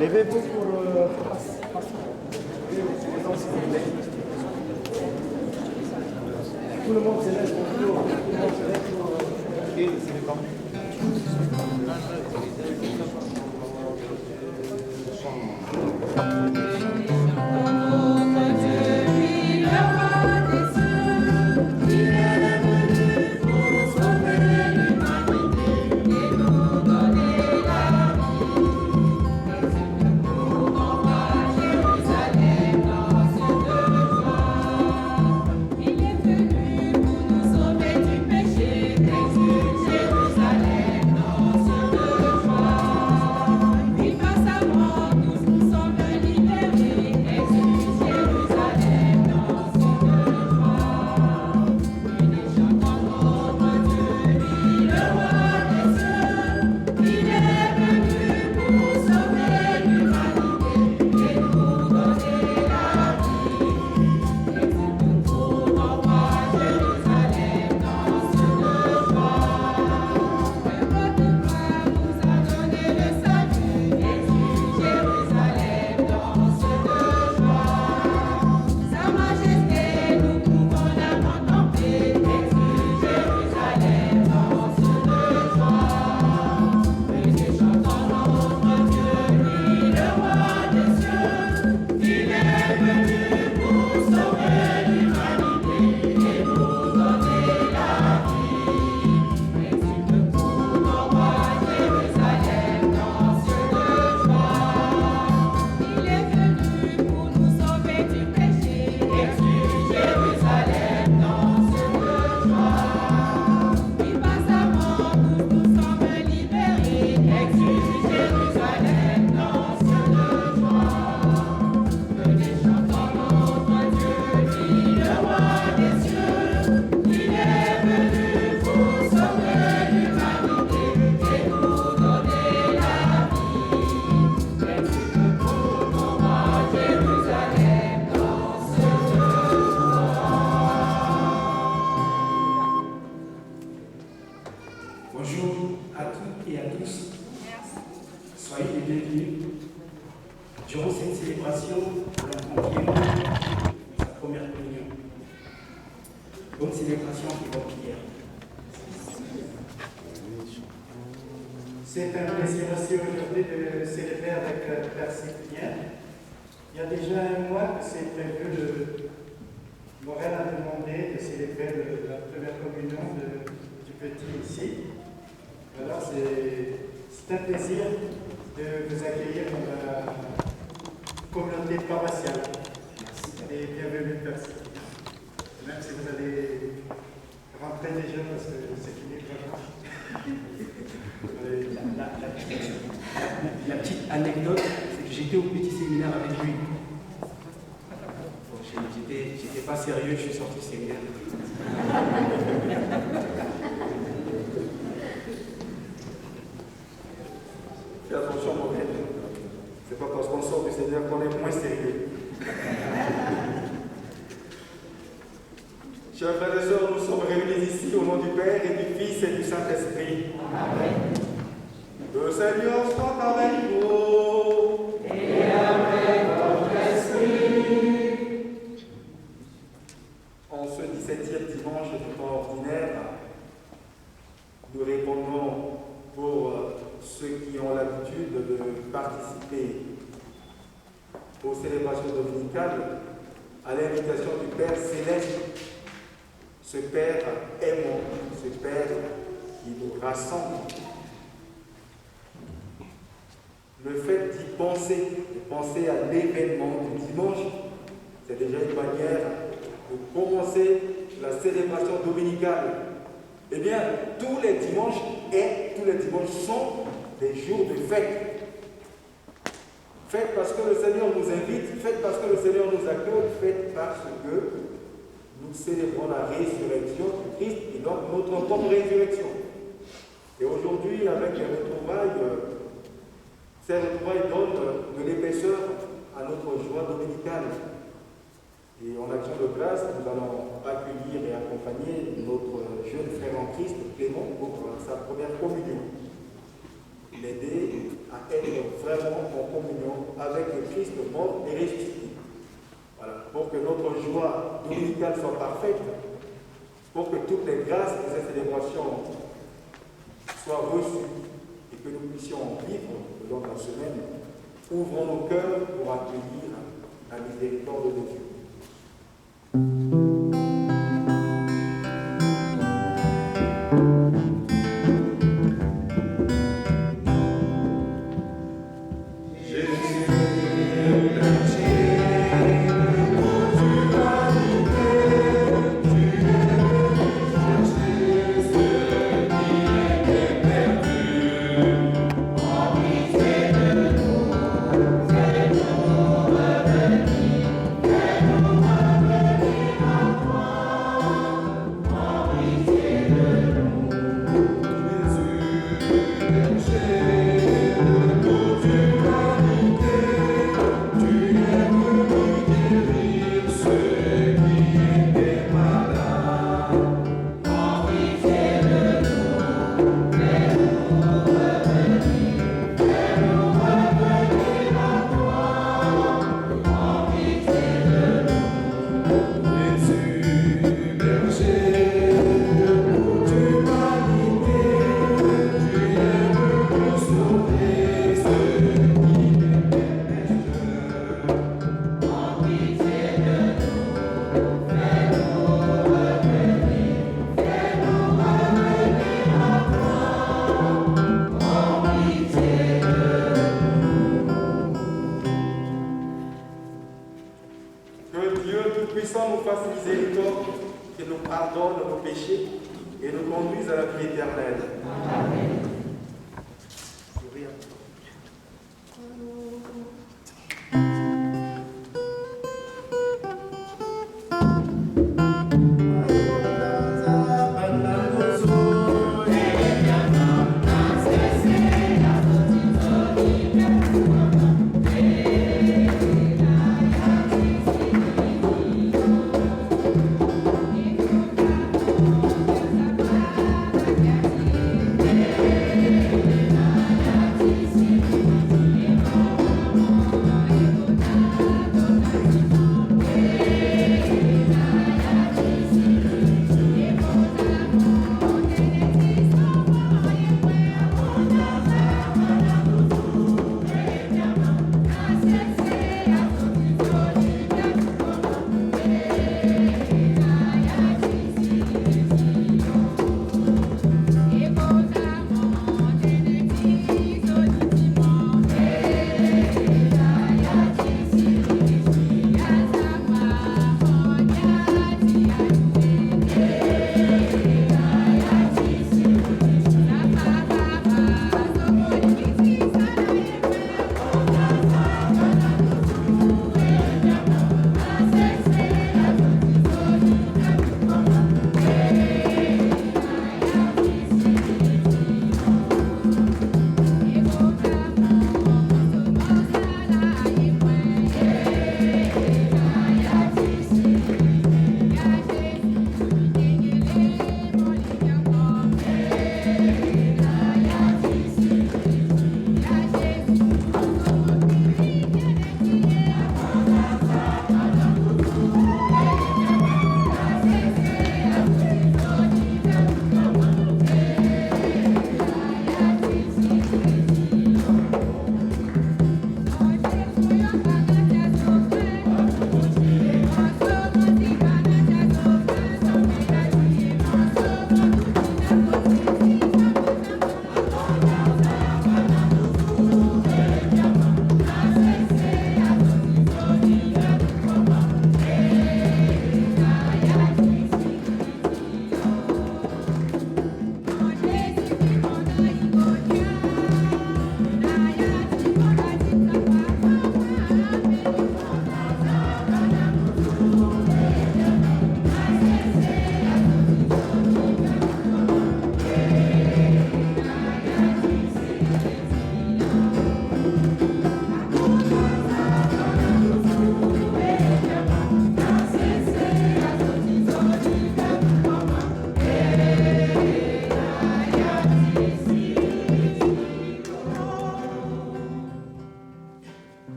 Levez-vous pour passer. Tout le monde se lève pour tout. Tout le monde se lève pour... Et c'est le camp. Bonjour à toutes et à tous. Soyez les bienvenus. Durant cette célébration, nous confions sa première communion. Bonne célébration et bonne prière. C'est un plaisir aussi aujourd'hui de célébrer avec Père Cyprien. Il y a déjà un mois que c'est prévu, Morel a demandé de célébrer la première communion du petit ici. Alors c'est un plaisir de vous accueillir dans la communauté paroissiale. Et bienvenue, Père Cyprien. Même si vous allez rentrer déjà parce que c'est fini la petite anecdote, c'est que j'étais au petit séminaire avec lui. J'étais pas sérieux, je suis sorti du séminaire. Fais attention, mon frère. C'est pas parce qu'on sort du Seigneur qu'on est moins sérieux. Chers frères et sœurs, nous sommes réunis ici au nom du Père et du Fils et du Saint-Esprit. Amen. Le Seigneur soit avec vous. Et avec votre esprit. En ce 17e dimanche du temps ordinaire, nous répondons pour ceux qui ont l'habitude de participer aux célébrations dominicales à l'invitation du Père Céleste, ce Père aimant, ce Père qui nous rassemble. Le fait d'y penser, de penser à l'événement du dimanche, c'est déjà une manière de commencer la célébration dominicale. Eh bien, tous les dimanches sont des jours de fête. Fête parce que le Seigneur nous invite, fête parce que le Seigneur nous accueille, fête parce que nous célébrons la résurrection du Christ et donc notre propre résurrection. Et aujourd'hui, avec les retrouvailles, ces retrouvailles donnent de l'épaisseur à notre joie dominicale. Et en action de grâce, nous allons accueillir et accompagner notre jeune frère en Christ, Clément, pour sa première communion. L'aider à être vraiment en communion avec le Christ mort et ressuscité. Voilà. Pour que notre joie dominicale soit parfaite, pour que toutes les grâces de cette célébration soient reçues et que nous puissions vivre le long de la semaine, ouvrons nos cœurs pour accueillir la miséricorde de Dieu. Yeah.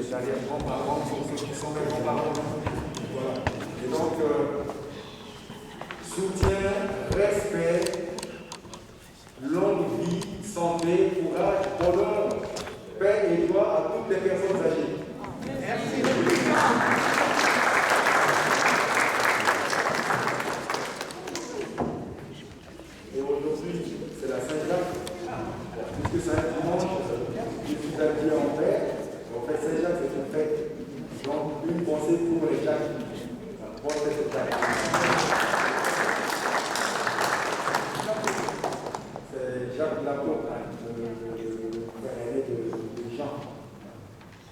les arrière-grands-parents, pour ceux qui sont mes grands-parents. Voilà. Et donc, soutien, respect, longue vie, santé, courage, bonheur, paix et joie à toutes les personnes âgées. Merci. Et aujourd'hui, c'est la Saint-Jacques. Puisque c'est un dimanche, je suis habillé en paix. En fait, Saint-Jacques, c'est une fête. Donc, une pensée pour les Jacques. Bonne fête aux Jacques. C'est Jacques l'apôtre, le frère aîné de Jean.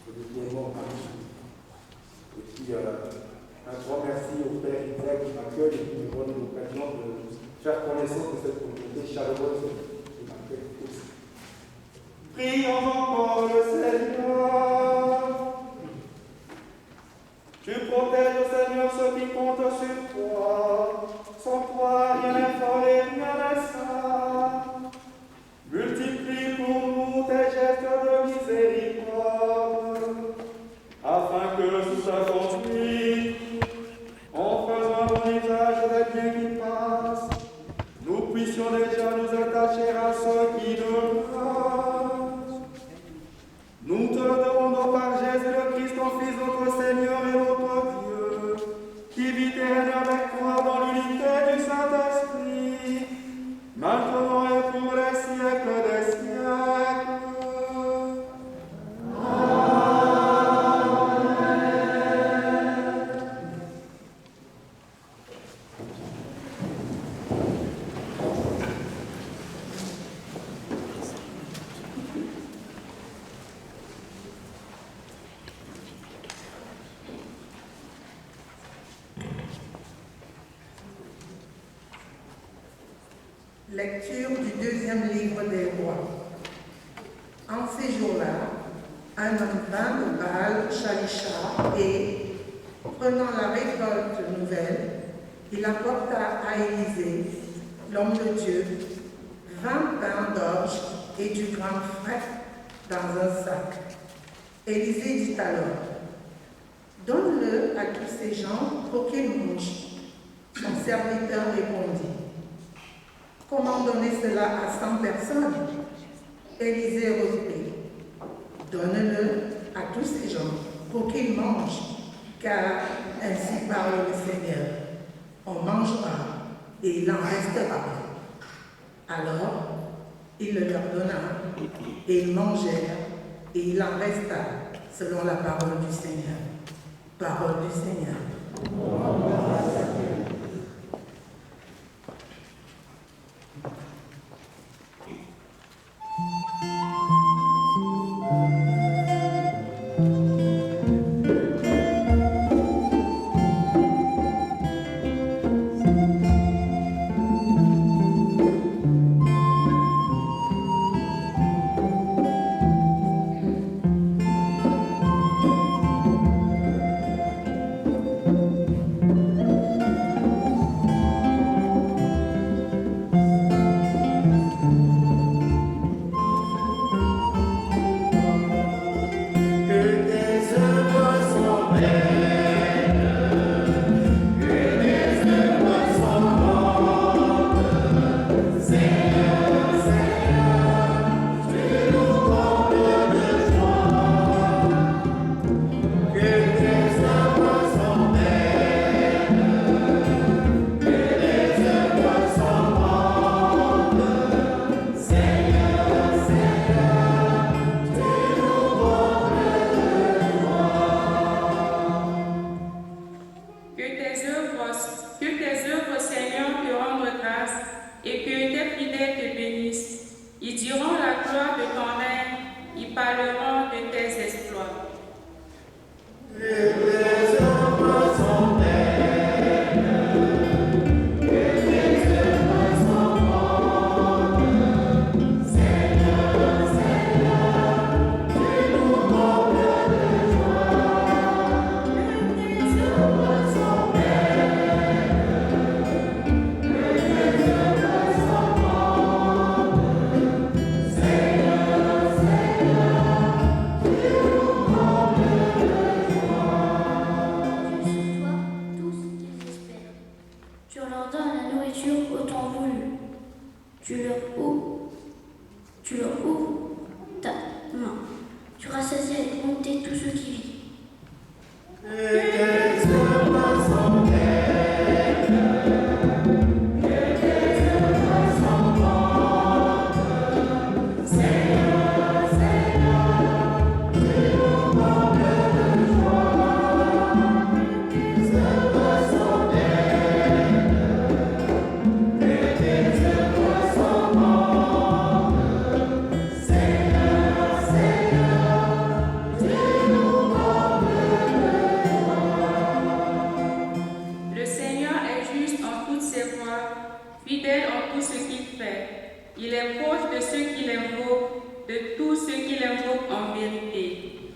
Qui est mort parmi nous. Et puis, un grand merci au Père Isaac qui m'accueille et qui me donne l'occasion de faire connaissance de cette communauté chaleureuse qui m'accueille aussi. Prions encore le Seigneur. Tu protèges, Seigneur, ceux qui comptent sur toi. Sans toi, rien n'est fort et rien n'est saint. Multiplie pour nous tes gestes de miséricorde, afin que sous ta conduite, en faisant bon usage des biens qui passent, nous puissions déjà nous attacher à ceux qui nous passent. Nous te demandons par Jésus le Christ, ton Fils, notre Seigneur et notre Dieu, qui vit et règne avec toi dans l'unité du Saint-Esprit, maintenant et pour les siècles des siècles. Lecture du deuxième livre des rois. En ces jours-là, un homme vint de Baal-Shalisha et, prenant la récolte nouvelle, il apporta à Élisée, l'homme de Dieu, 20 pains d'orge et du grain frais dans un sac. Élisée dit alors, « Donne-le à tous ces gens pour qu'ils mangent. » Son serviteur répondit, « Comment donner cela à 100 personnes ?» Élisée reprit, « Donne-le à tous ces gens pour qu'ils mangent, car ainsi parle le Seigneur. On mangera et il en restera. » Alors, il le leur donna, et ils mangèrent, et il en resta, selon la parole du Seigneur. Parole du Seigneur. rassasier avec bonté tout ce qui vit. Fidèle en tout ce qu'il fait, il est proche de ceux qui l'invoquent, de tous ceux qui l'invoquent en vérité.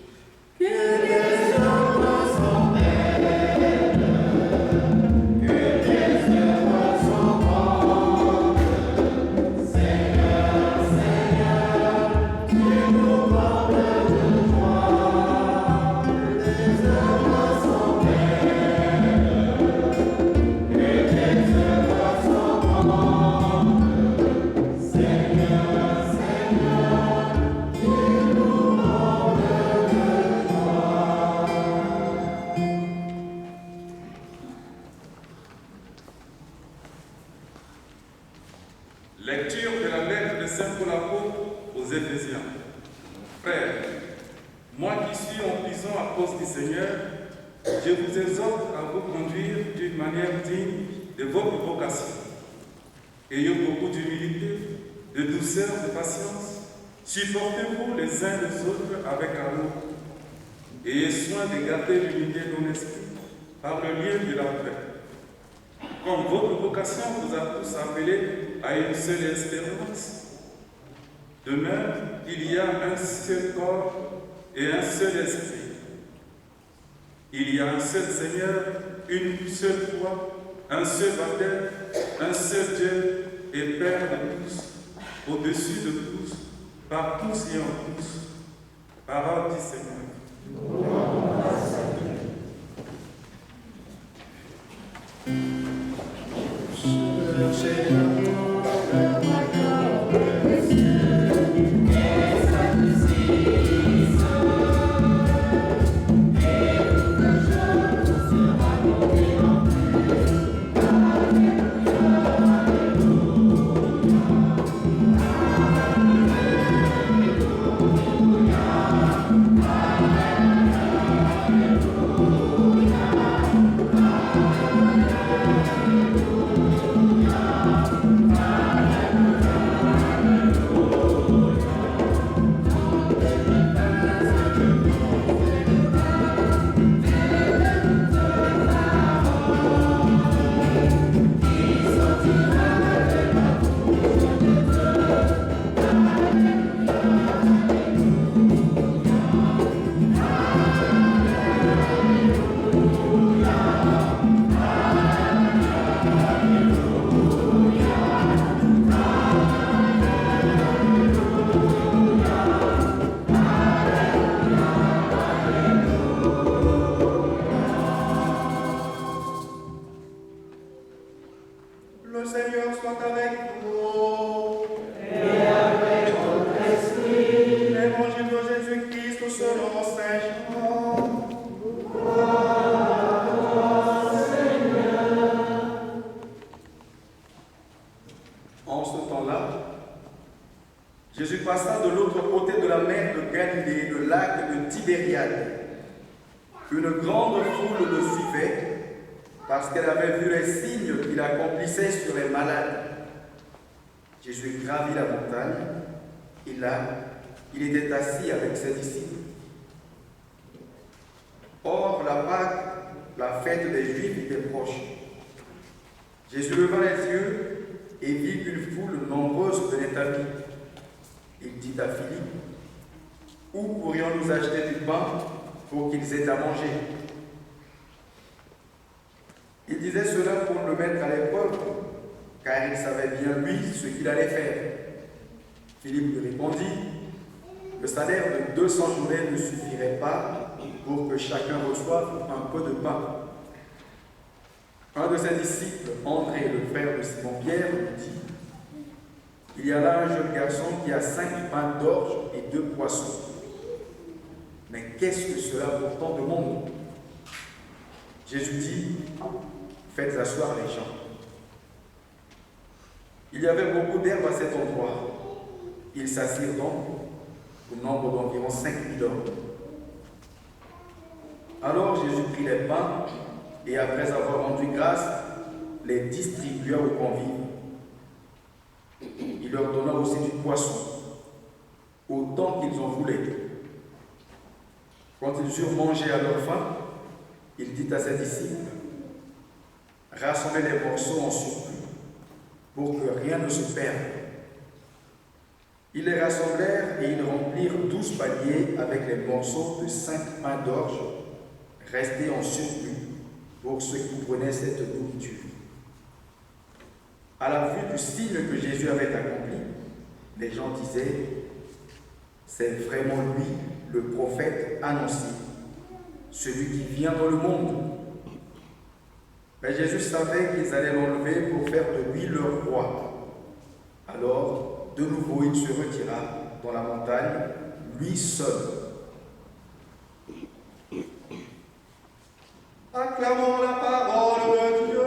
Que les hommes s'en mêlent, que les heureux s'en rendent. Seigneur, Seigneur, tu nous combles de joie. Que les heureux s'en mêlent, que les heureux s'en rendent. Seigneur, Seigneur, tu nous combles de joie. Lecture de la lettre de Saint Paul apôtre aux Éphésiens. Frères, moi qui suis en prison à cause du Seigneur, je vous exhorte à vous conduire d'une manière digne de votre vocation. Ayez beaucoup d'humilité, de douceur, de patience. Supportez-vous les uns les autres avec amour. Ayez soin de garder l'unité de mon esprit par le lien de la paix. Comme votre vocation vous a tous appelés à une seule espérance. De même, il y a un seul corps et un seul esprit. Il y a un seul Seigneur, une seule foi, un seul baptême, un seul Dieu et Père de tous, au-dessus de tous, par tous et en tous. Parole du Seigneur. Le Seigneur soit avec vous. Et avec votre esprit. L'évangile de Jésus-Christ selon Saint Jean. En ce temps-là, Jésus passa de l'autre côté de la mer de Galilée, le lac de Tibériade. Une grande foule le suivait parce qu'elle avait vu les signes qu'il accomplissait sur les malades. Jésus gravit la montagne et là, il était assis avec ses disciples. Or, la Pâque, la fête des Juifs, était proche. Jésus leva les yeux et vit qu'une foule nombreuse venait à lui. Il dit à Philippe, « Où pourrions-nous acheter du pain pour qu'ils aient à manger ?» Il disait cela pour le mettre à l'épreuve, car il savait bien lui ce qu'il allait faire. Philippe lui répondit, « Le salaire de 200 journées ne suffirait pas pour que chacun reçoive un peu de pain. » Un de ses disciples, André, le frère de Simon-Pierre, lui dit, « Il y a là un jeune garçon qui a 5 pains d'orge et 2 poissons. qu'est-ce que cela pour tant de monde? Jésus dit, faites asseoir les gens. Il y avait beaucoup d'herbes à cet endroit. Ils s'assirent donc au nombre d'environ 5000 hommes. Alors Jésus prit les pains et après avoir rendu grâce, les distribua aux convives. Il leur donna aussi du poisson, autant qu'ils en voulaient. Quand ils eurent mangé à leur faim, il dit à ses disciples, rassemblez les morceaux en surplus, pour que rien ne se perde. Ils les rassemblèrent et ils remplirent 12 paniers avec les morceaux de 5 pains d'orge restés en surplus pour ceux qui prenaient cette nourriture. À la vue du signe que Jésus avait accompli, les gens disaient, c'est vraiment lui, le prophète annoncé, celui qui vient dans le monde. Mais Jésus savait qu'ils allaient l'enlever pour faire de lui leur roi. Alors, de nouveau, il se retira dans la montagne, lui seul. Acclamons la parole de Dieu.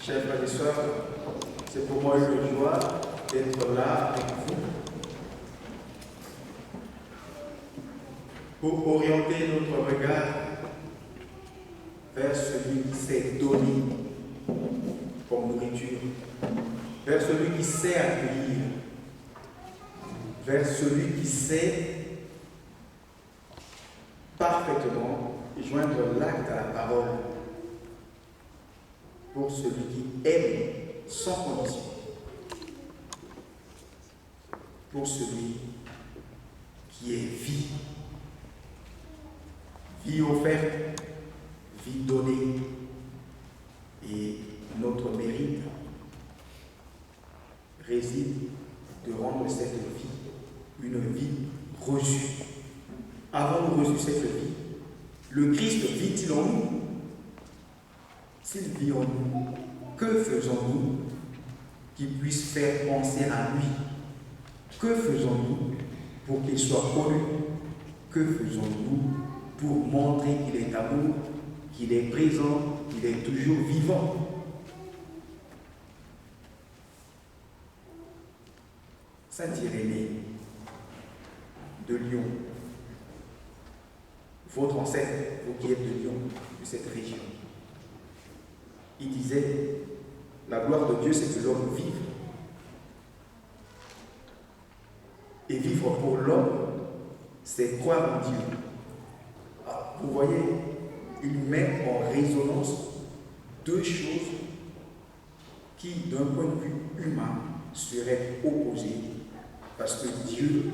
Chers frères et sœurs, c'est pour moi une joie d'être là avec vous pour orienter notre regard vers celui qui s'est donné comme nourriture, vers celui qui sait accueillir, vers celui qui sait parfaitement joindre l'acte à la parole, pour celui qui aime sans condition, pour celui qui est vie, vie offerte, vie donnée, et notre mérite réside de rendre cette vie une vie reçue. Avons-nous reçu cette vie? Le Christ vit-il en nous? S'il vit en nous, que faisons-nous qui puisse faire penser à lui? Que faisons-nous pour qu'il soit connu? Que faisons-nous pour montrer qu'il est amour, qu'il est présent, qu'il est toujours vivant? Saint Irénée de Lyon, votre ancêtre, vous qui êtes de Lyon, de cette région, il disait, la gloire de Dieu, c'est que l'homme vive. Et vivre pour l'homme, c'est croire en Dieu. Alors, vous voyez, il met en résonance deux choses qui, d'un point de vue humain, seraient opposées. Parce que Dieu,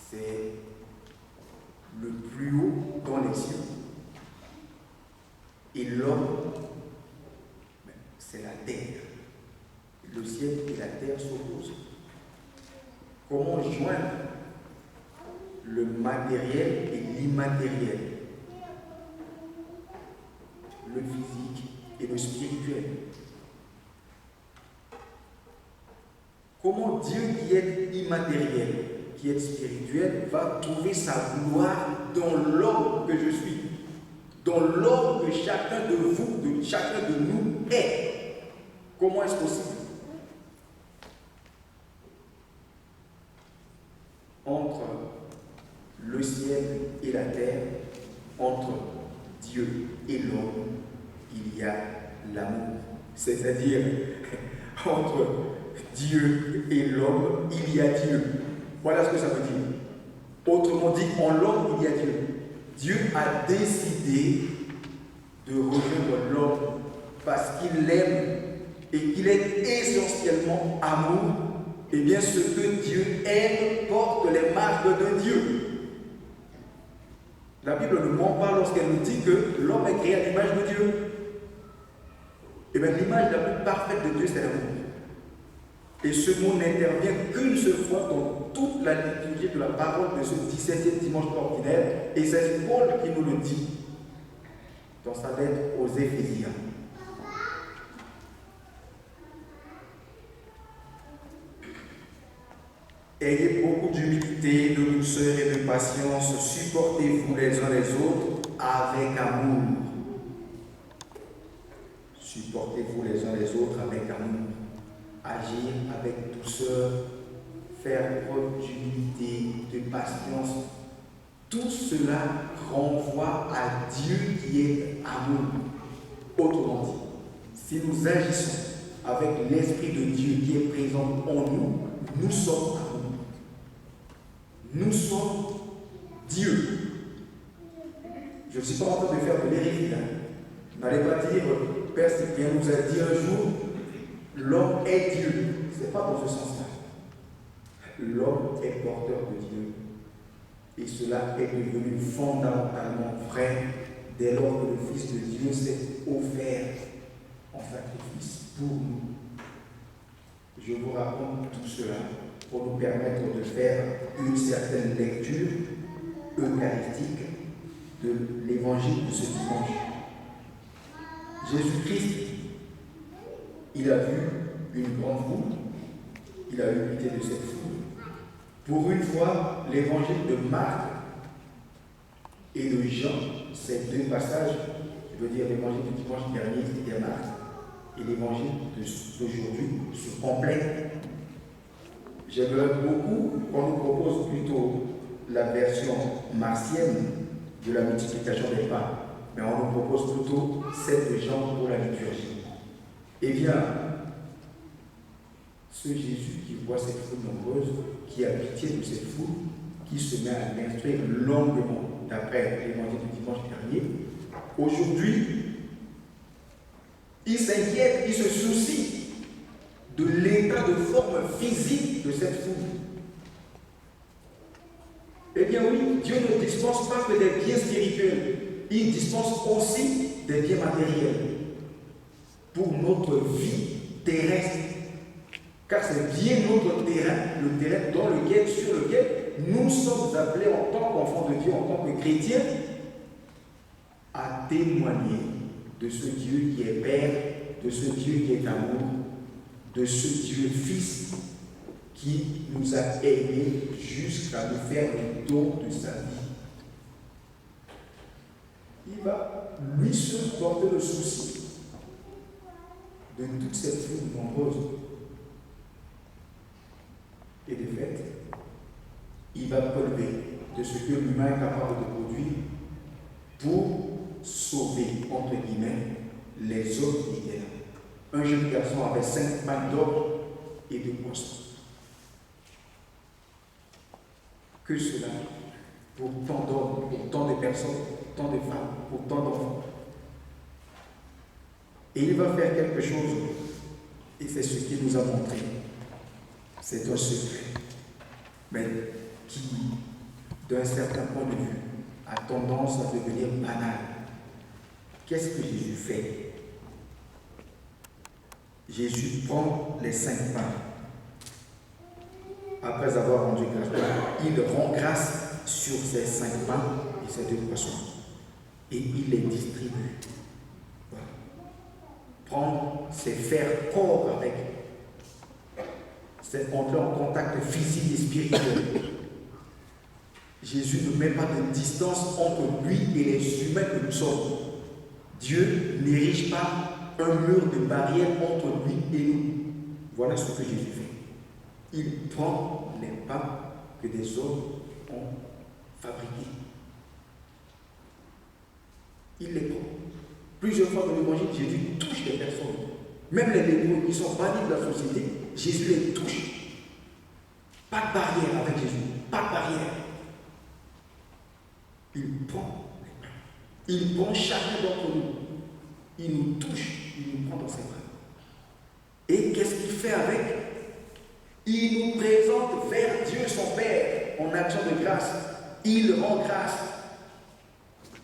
c'est le plus haut dans les cieux. Et l'homme, c'est la terre. Le ciel et la terre s'opposent. Comment joindre le matériel et l'immatériel, le physique et le spirituel? Comment Dieu qui est immatériel, qui est spirituel, va trouver sa gloire dans l'homme que je suis, dans l'homme que chacun de vous, de chacun de nous est? Comment est-ce possible? Entre le ciel et la terre, entre Dieu et l'homme, il y a l'amour. C'est-à-dire, entre Dieu et l'homme, il y a Dieu. Voilà ce que ça veut dire. Autrement dit, en l'homme, il y a Dieu. Dieu a décidé de rejoindre l'homme parce qu'il l'aime et qu'il est essentiellement amour. Eh bien, ce que Dieu aime porte les marques de Dieu. La Bible ne ment pas lorsqu'elle nous dit que l'homme est créé à l'image de Dieu. Eh bien, l'image la plus parfaite de Dieu, c'est l'amour. Et ce mot n'intervient qu'une seule fois dans toute la liturgie de la parole de ce 17e dimanche ordinaire. Et c'est Paul qui nous le dit dans sa lettre aux Éphésiens. Ayez beaucoup d'humilité, de douceur et de patience, supportez-vous les uns les autres avec amour. Supportez-vous les uns les autres avec amour. Agir avec douceur, faire preuve d'humilité, de patience. Tout cela renvoie à Dieu qui est amour. Autrement dit, si nous agissons avec l'Esprit de Dieu qui est présent en nous, nous sommes amour. Nous sommes Dieu. Je ne suis pas en train de faire de l'hérésie. N'allez pas dire, Père Cyprien nous a dit un jour, l'homme est Dieu. Ce n'est pas dans ce sens-là. L'homme est porteur de Dieu. Et cela est devenu fondamentalement vrai dès lors que le Fils de Dieu s'est offert en sacrifice pour nous. Je vous raconte tout cela pour nous permettre de faire une certaine lecture eucharistique de l'évangile de ce dimanche. Jésus-Christ, il a vu une grande foule, il a eu pitié de cette foule. Pour une fois, l'évangile de Marc et de Jean, ces deux passages, je veux dire l'évangile du dimanche dernier, c'était Marc, et l'évangile d'aujourd'hui se complètent. J'aimerais beaucoup qu'on nous propose plutôt la version martienne de la multiplication des pains, mais on nous propose plutôt celle de Jean pour la liturgie. Eh bien, ce Jésus qui voit cette foule nombreuse, qui a pitié de cette foule, qui se met à l'instruire longuement, d'après l'évangile du dimanche dernier, aujourd'hui, il s'inquiète, il se soucie de l'état de forme physique de cette foule. Eh bien oui, Dieu ne dispense pas que des biens spirituels, il dispense aussi des biens matériels pour notre vie terrestre. Car c'est bien notre terrain, le terrain sur lequel nous sommes appelés en tant qu'enfants de Dieu, en tant que chrétiens, à témoigner de ce Dieu qui est Père, de ce Dieu qui est amour, de ce Dieu Fils qui nous a aimés jusqu'à nous faire le don de sa vie. Il va lui seul porter le souci de toute cette foule nombreuse. Et de fait, il va relever de ce que l'humain est capable de produire pour sauver, entre guillemets, les hommes d'hier. Un jeune garçon avait 5 pains d'or et de poissons. Que cela pour tant d'hommes, pour tant de personnes, tant de femmes, pour tant d'enfants. Et il va faire quelque chose, et c'est ce qu'il nous a montré. C'est un secret, mais qui, d'un certain point de vue, a tendance à devenir banal. Qu'est-ce que Jésus fait? Jésus prend les 5 pains. Après avoir rendu grâce, il rend grâce sur ces 5 pains et ces 2 poissons. Et il les distribue. Voilà. Prendre, c'est faire corps avec. C'est entrer en contact physique et spirituel. Jésus ne met pas de distance entre lui et les humains que nous sommes. Dieu n'érige pas un mur de barrière entre lui et nous. Voilà ce que Jésus fait. Il prend les pains que des hommes ont fabriqués. Il les prend. Plusieurs fois dans l'évangile, Jésus touche les personnes. Même les lépreux qui sont bannis de la société, Jésus les touche. Pas de barrière avec Jésus. Pas de barrière. Il prend chacun d'entre nous. Il nous touche, il nous prend dans ses bras. Et qu'est-ce qu'il fait avec? Il nous présente vers Dieu son Père en action de grâce. Il rend grâce.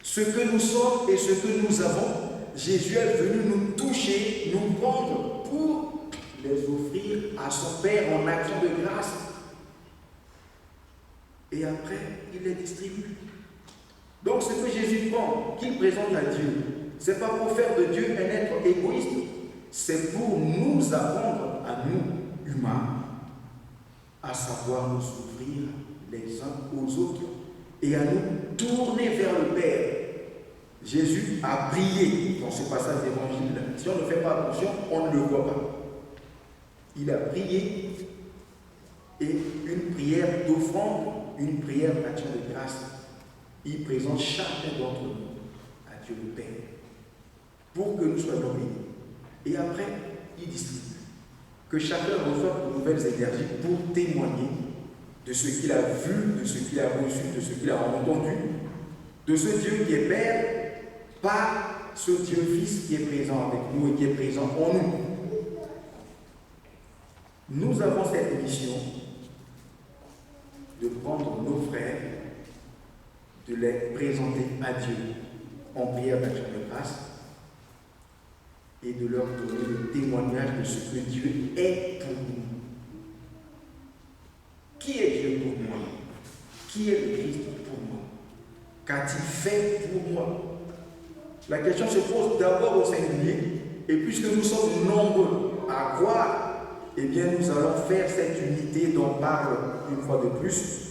Ce que nous sommes et ce que nous avons, Jésus est venu nous toucher, nous prendre pour les offrir à son Père en action de grâce. Et après, il les distribue. Donc ce que Jésus prend, qu'il présente à Dieu, ce n'est pas pour faire de Dieu un être égoïste, c'est pour nous apprendre à nous, humains, à savoir nous ouvrir les uns aux autres et à nous tourner vers le Père. Jésus a prié dans ce passage d'évangile. Si on ne fait pas attention, on ne le voit pas. Il a prié et une prière d'offrande, une prière d'action de grâce. Il présente chacun d'entre nous à Dieu le Père pour que nous soyons bénis. Et après, il distribue. Que chacun reçoive de nouvelles énergies pour témoigner de ce qu'il a vu, de ce qu'il a reçu, de ce qu'il a entendu, de ce Dieu qui est Père, par ce Dieu Fils qui est présent avec nous et qui est présent en nous. Nous avons cette mission de prendre nos frères, de les présenter à Dieu en prière d'action de grâce et de leur donner le témoignage de ce que Dieu est pour nous. Qui est Dieu pour moi? Qui est le Christ pour moi? Qu'a-t-il fait pour moi? La question se pose d'abord au singulier, et puisque nous sommes nombreux à croire, eh bien nous allons faire cette unité dont parle une fois de plus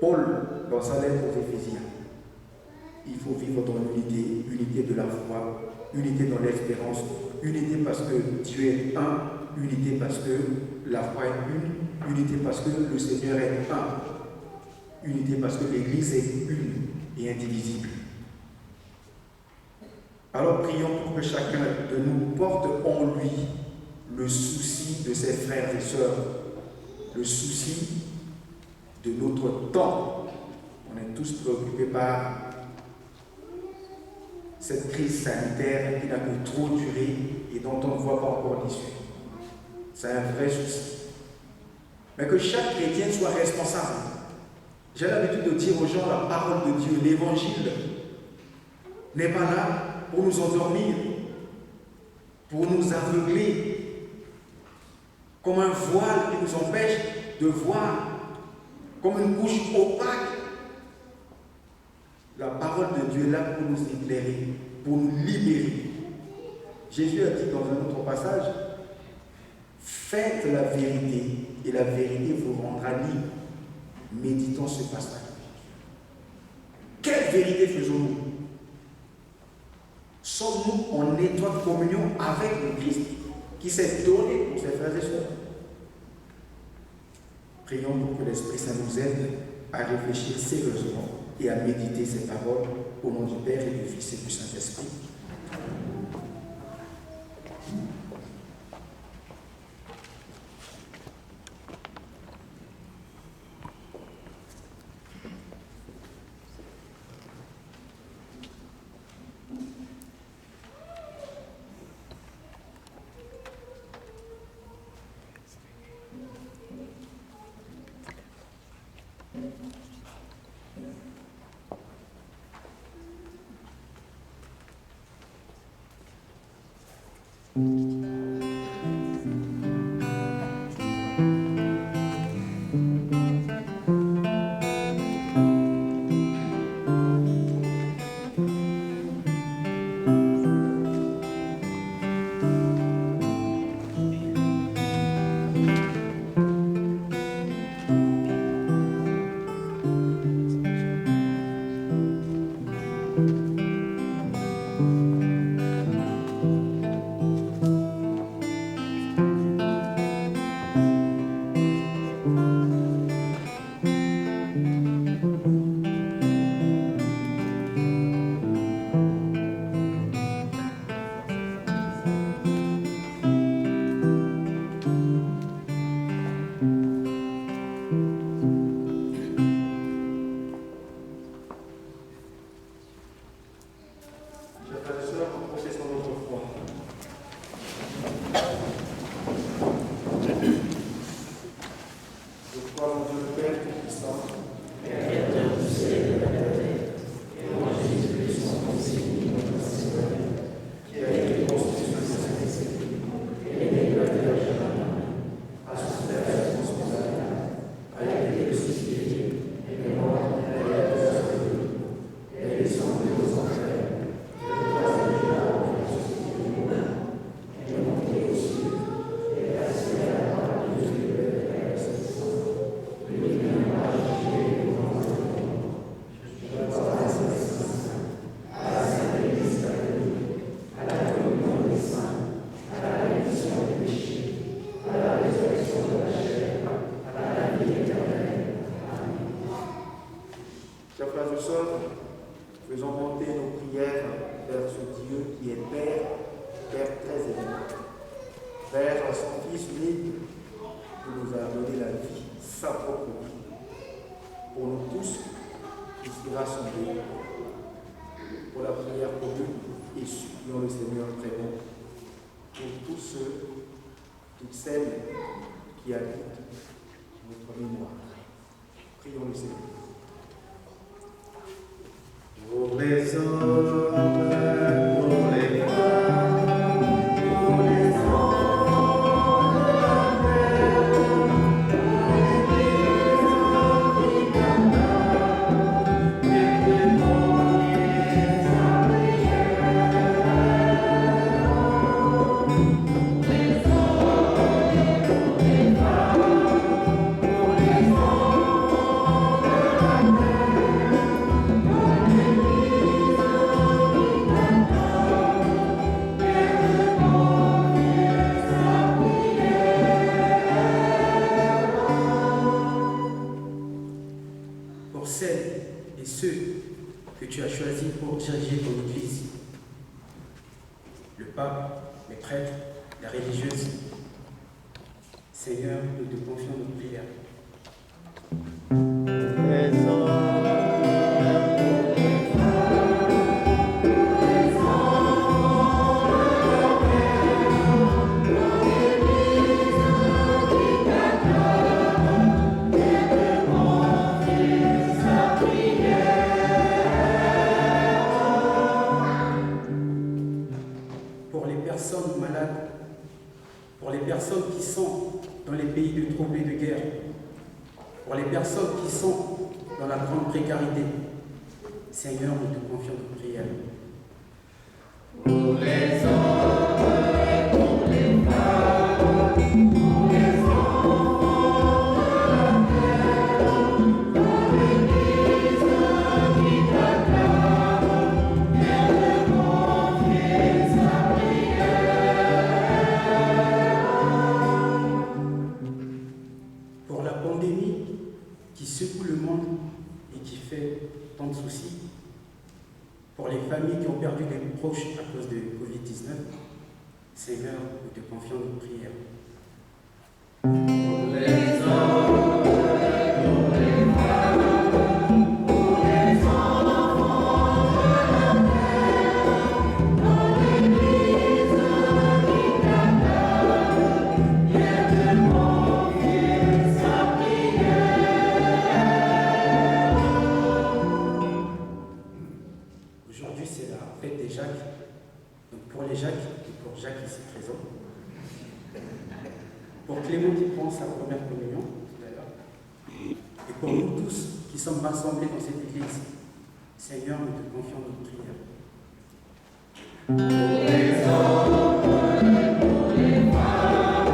Paul dans sa lettre aux Éphésiens. Il faut vivre dans l'unité, unité de la foi, unité dans l'espérance, unité parce que Dieu est un, unité parce que la foi est une, unité parce que le Seigneur est un, unité parce que l'Église est une et indivisible. Alors prions pour que chacun de nous porte en lui le souci de ses frères et sœurs, le souci de notre temps. On est tous préoccupés par cette crise sanitaire qui n'a que trop duré et dont on ne voit pas encore l'issue. C'est un vrai souci. Mais que chaque chrétien soit responsable. J'ai l'habitude de dire aux gens la parole de Dieu, l'évangile n'est pas là pour nous endormir, pour nous aveugler, comme un voile qui nous empêche de voir, comme une couche opaque. La parole de Dieu est là pour nous éclairer, pour nous libérer. Jésus a dit dans un autre passage, faites la vérité et la vérité vous rendra libre. Méditons ce passage. Quelle vérité faisons-nous? Sommes-nous en étroite communion avec le Christ qui s'est donné pour ses frères et sœurs? Prions pour que l'Esprit Saint nous aide à réfléchir sérieusement et à méditer ces paroles au nom du Père et du Fils et du Saint-Esprit. sœurs, faisons monter nos prières vers ce Dieu qui est Père, Père très aimé. Vers son Fils unique qui nous a donné la vie, sa propre vie. Pour nous tous, ici rassemblés, pour la prière commune et supplions le Seigneur très bon pour tous ceux, toutes celles qui habitent notre mémoire. Prions le Seigneur. Pour les hommes, pour les femmes, pour les enfants de la terre, pour l'Église qui t'attend, et témoigner sa prière. Pour les hommes, pour les femmes, pour les enfants de la terre, pour l'Église qui t'attend, et témoigner sa prière. Pour celles et ceux que tu as choisis pour diriger ton Église, le pape, les prêtres, les religieuses, Seigneur, nous te confions nos prières. Les hommes, pour les femmes, pour les enfants de la terre, pour l'Église qui t'attend, et témoigner sa prière. Pour les personnes malades, pour les personnes qui sont dans les pays de troubles et de guerre, pour les personnes qui sont dans la grande précarité, Seigneur, nous te confions nos prières. Pour les hommes, pour les femmes, pour les enfants de la terre, pour l'Église qui t'attend, et témoigner sa prière. Pour la pandémie qui secoue le monde et qui fait tant de soucis, pour les familles qui ont perdu des proches à cause de Covid-19, Seigneur, nous te confions nos prières. Pour les hommes, pour les femmes, pour les enfants de la terre, pour l'Église qui t'attend, et témoigner sa prière. Aujourd'hui, c'est la fête des Jacques. Donc pour les Jacques et pour Jacques ici présent, pour Clément qui prend sa première communion tout à l'heure, et pour nous tous qui sommes rassemblés dans cette église, Seigneur, nous te confions nos prières. Pour les hommes, pour les femmes,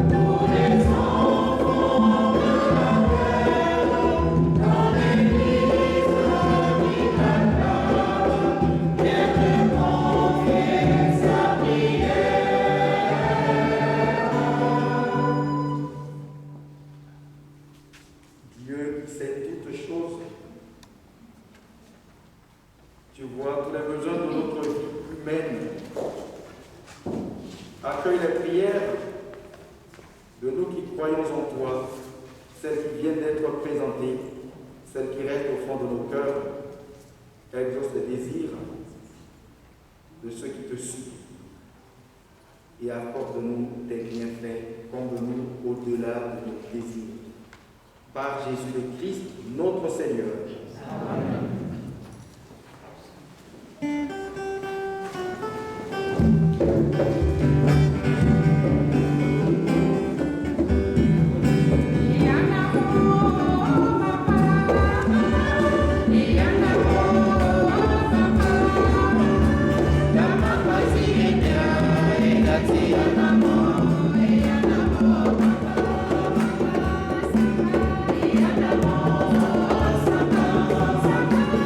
pour les enfants de la terre, dans l'Église qui t'attend, et témoigner sa prière. Dieu qui sait toutes choses, tu vois tous les besoins de notre vie humaine. Accueille les prières de nous qui croyons en toi, celles qui viennent d'être présentées, celles qui restent au fond de nos cœurs. Exauce les désirs de ceux qui te supplient et accorde-nous tes bienfaits, comble-nous au-delà de nos désirs. Par Jésus le Christ, notre Seigneur. Amen. Santa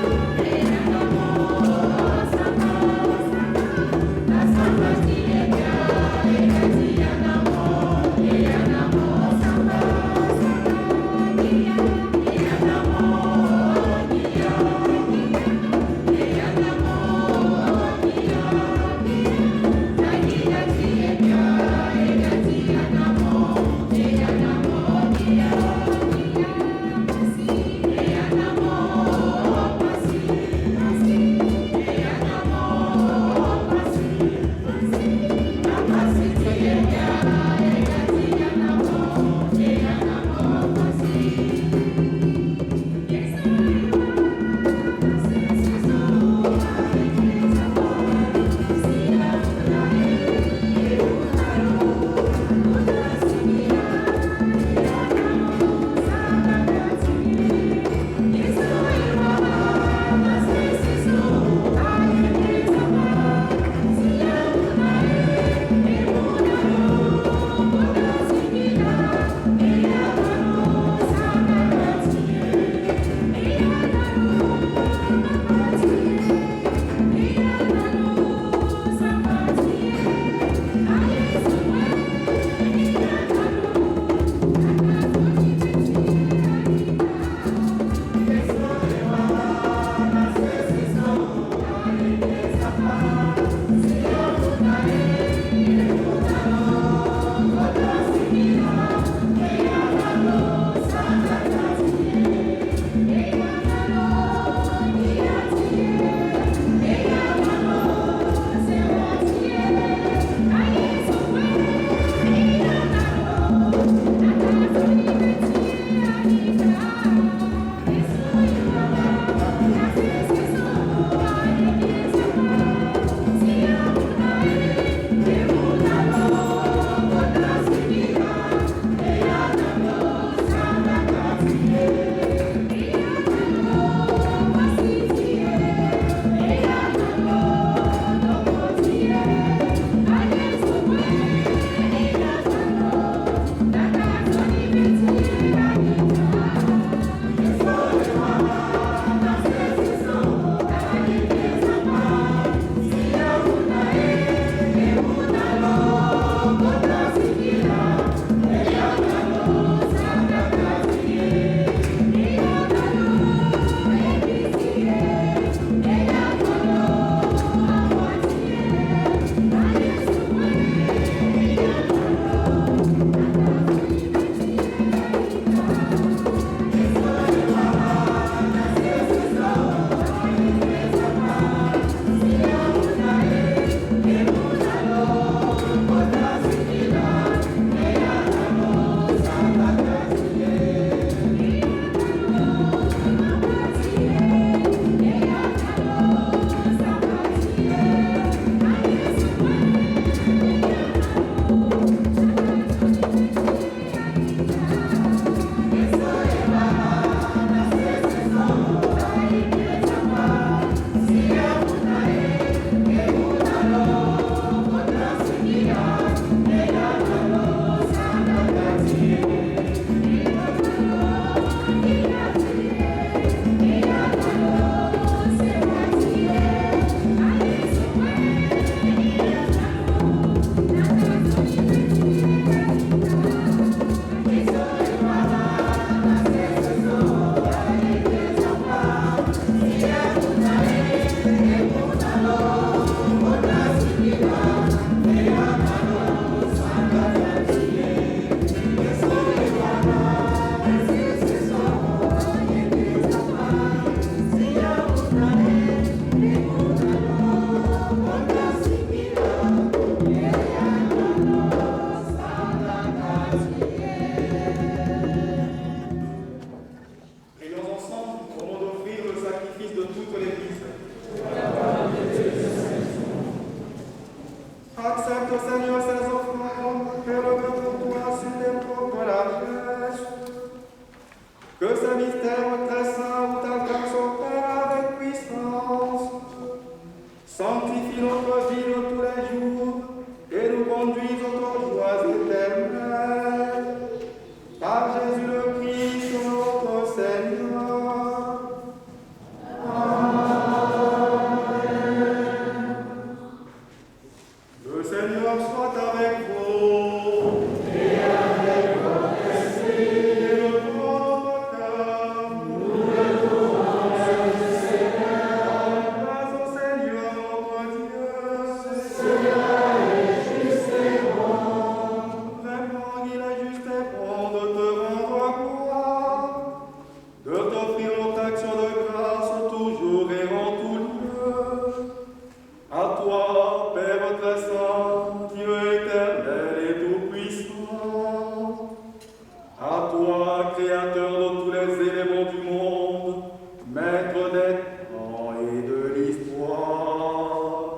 maître des temps et de l'histoire.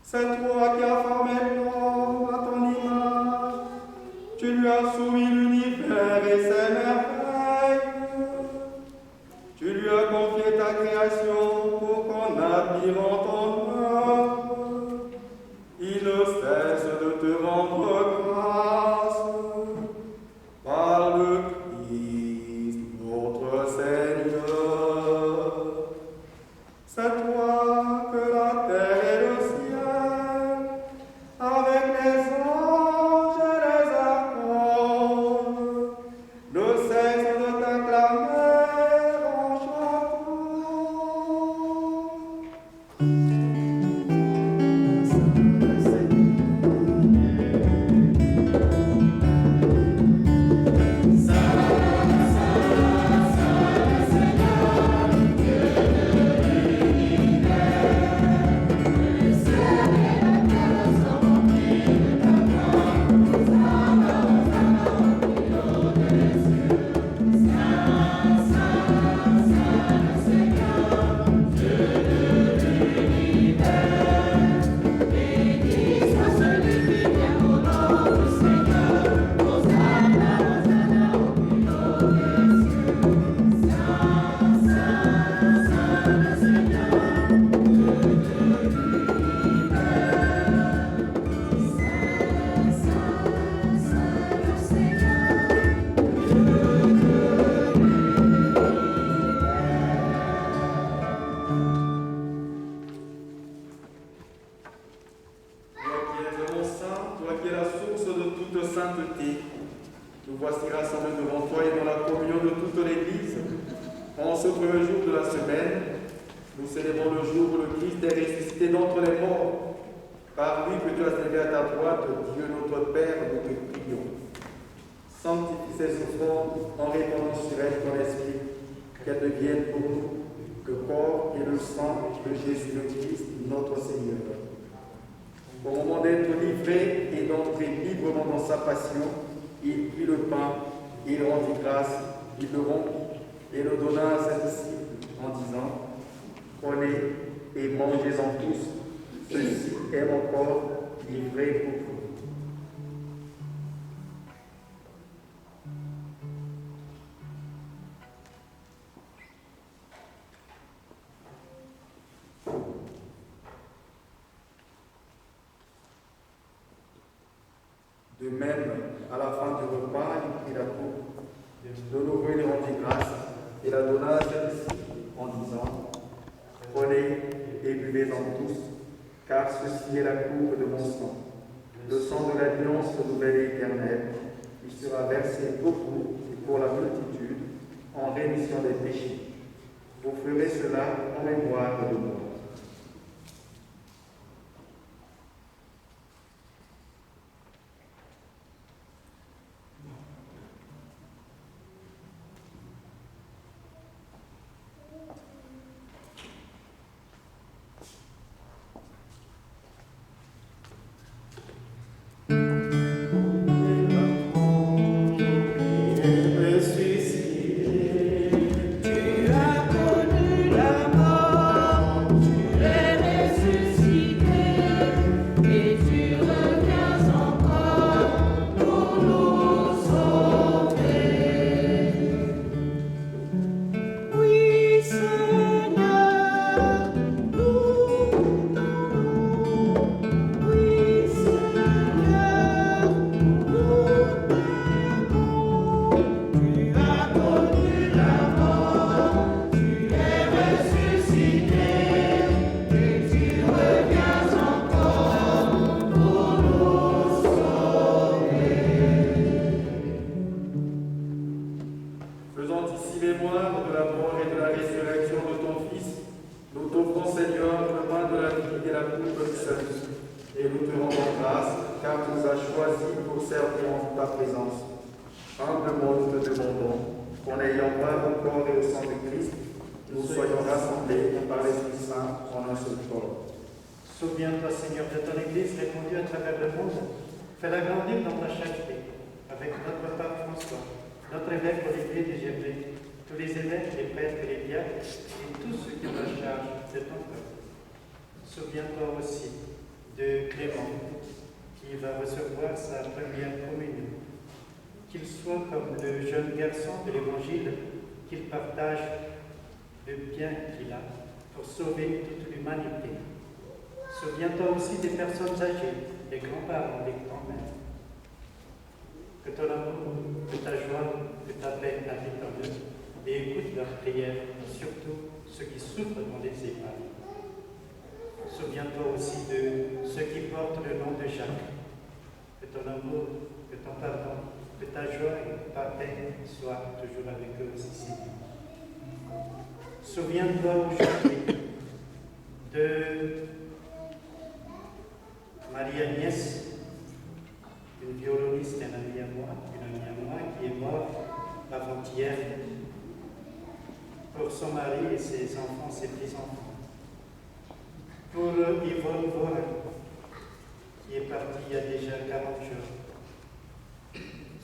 C'est toi qui as formé l'homme à ton image, tu lui as soumis l'univers et ses merveilles. Tu lui as confié ta création pour qu'on admire en ton œuvre. Il ne cesse de te rendre grâce par le Christ, notre Seigneur. C'est toi que la terre et le ciel, avec les anges et les archanges, ne cessent de t'acclamer en chantant. Sainteté, nous voici rassemblés devant toi et dans la communion de toute l'Église. En ce premier jour de la semaine, nous célébrons le jour où le Christ est ressuscité d'entre les morts. Par lui que tu as élevé à ta droite, Dieu notre Père, nous te prions. Sanctifie ces offrandes en répandant sur elles ton esprit, qu'elles deviennent pour nous le corps et le sang de Jésus le Christ, notre Seigneur. Au moment d'être livré et d'entrer librement dans sa passion, il prit le pain, il rendit grâce, il le rompit et le donna à ses disciples en disant : Prenez et mangez-en tous, ceci est mon corps livré pour vous. De même, à la fin du repas, il prit la coupe. De nouveau, il rendit grâce et la donna à ses disciples en disant : Prenez et buvez-en tous, car ceci est la coupe de mon sang, le sang de l'alliance nouvelle et éternelle, qui sera versé pour vous et pour la multitude en rémission des péchés. Vous ferez cela en mémoire de moi. Souviens-toi, Seigneur, de ton Église répandue à travers le monde. Fais-la grandir dans ta charité, avec notre pape François, notre évêque Olivier de Gévrey, tous les évêques, les prêtres Souviens-toi aussi de Clément, qui va recevoir sa première communion. Qu'il soit comme le jeune garçon de l'Évangile, qu'il partage le bien qu'il a pour sauver toute l'humanité. Souviens-toi aussi des personnes âgées, des grands-parents, des grands-mères. Que ton amour, que ta joie, que ta paix habitent en eux et écoute leurs prières, surtout ceux qui souffrent dans les EHPAD. Souviens-toi aussi de ceux qui portent le nom de Jacques. Que ton amour, que ton pardon, que ta joie et ta paix soient toujours avec eux aussi, Seigneur. Souviens-toi aujourd'hui de Marie-Agnès, une violoniste, une amie à moi, qui est morte avant-hier pour son mari et ses enfants, ses petits-enfants. Pour Yvonne Vorin, qui est partie il y a déjà 40 jours.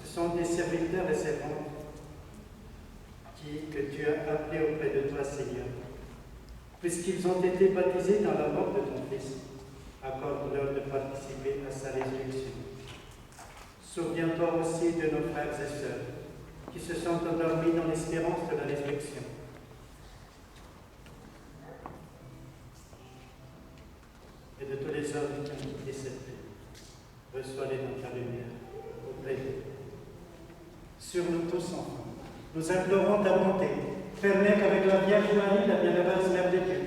Ce sont des serviteurs et servantes que tu as appelés auprès de toi, Seigneur. Puisqu'ils ont été baptisés dans la mort de ton Fils, accorde-leur de participer à sa résurrection. Souviens-toi aussi de nos frères et sœurs qui se sont endormis dans l'espérance de la résurrection. Et de tous les hommes qui ont quitté cette vie, reçois-les dans ta lumière auprès d'eux. Sur nous tous, enfants, nous implorons ta bonté. Permets qu'avec la Vierge Marie, la bienheureuse Mère de Dieu,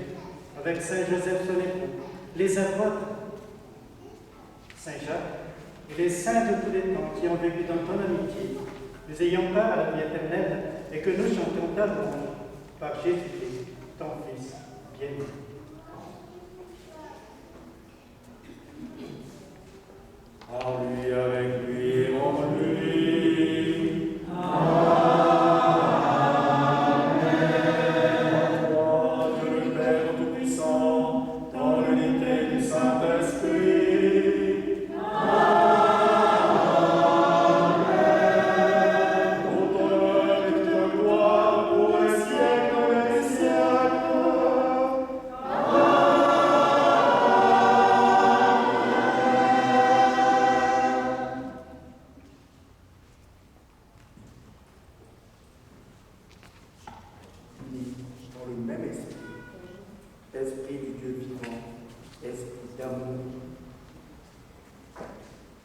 avec Saint Joseph son époux, les apôtres, Saint Jacques, et les saints de tous les temps qui ont vécu dans ton amitié, nous ayons part à la vie éternelle et que nous chantions ta louange par Jésus-Christ, ton Fils bien-aimé. En lui, avec lui et en lui. Dans le même esprit, esprit du Dieu vivant, esprit d'amour,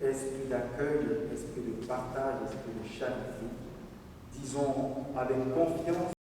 esprit d'accueil, esprit de partage, esprit de charité, disons avec confiance